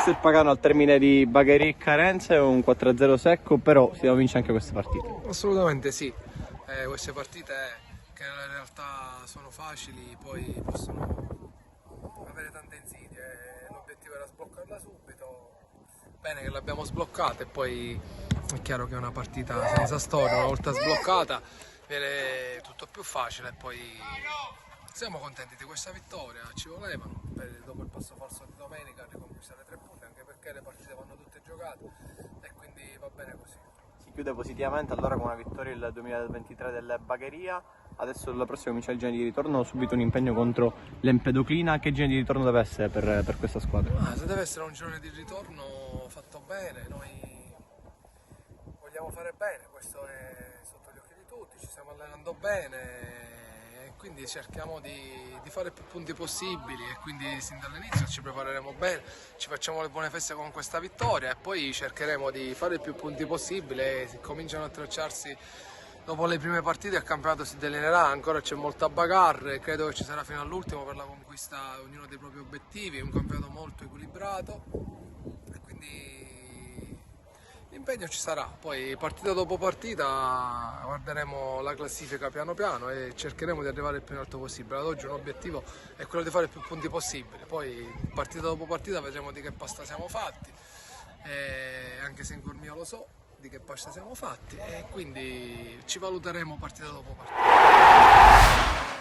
il Pagano al termine di Bagheria e Carenze, un 4-0 secco, però si vince anche queste partite. Assolutamente sì, queste partite che in realtà sono facili poi possono avere tante insidie, l'obiettivo era sbloccarla subito, bene che l'abbiamo sbloccata e poi è chiaro che è una partita senza storia, una volta sbloccata viene tutto più facile e poi siamo contenti di questa vittoria, ci volevano, dopo il passo falso di domenica riconquistare 3 punti, anche perché le partite vanno tutte giocate e quindi va bene così. Si chiude positivamente allora con una vittoria il 2023 del Bagheria. Adesso la prossima comincia il girone di ritorno, ho subito un impegno contro l'Empedoclina. Che girone di ritorno deve essere per questa squadra? Se deve essere un girone di ritorno fatto bene, noi vogliamo fare bene, questo è sotto gli occhi di tutti, ci stiamo allenando bene e quindi cerchiamo di fare più punti possibili e quindi sin dall'inizio ci prepareremo bene, ci facciamo le buone feste con questa vittoria e poi cercheremo di fare più punti possibili e si cominciano a tracciarsi. Dopo le prime partite il campionato si delineerà, ancora c'è molta bagarre, credo che ci sarà fino all'ultimo per la conquista di ognuno dei propri obiettivi, è un campionato molto equilibrato e quindi l'impegno ci sarà, poi partita dopo partita guarderemo la classifica piano piano e cercheremo di arrivare il più in alto possibile. Ad oggi un obiettivo è quello di fare più punti possibile, poi partita dopo partita vedremo di che pasta siamo fatti, anche se in cuor mio lo so di che pasta siamo fatti e quindi ci valuteremo partita dopo partita.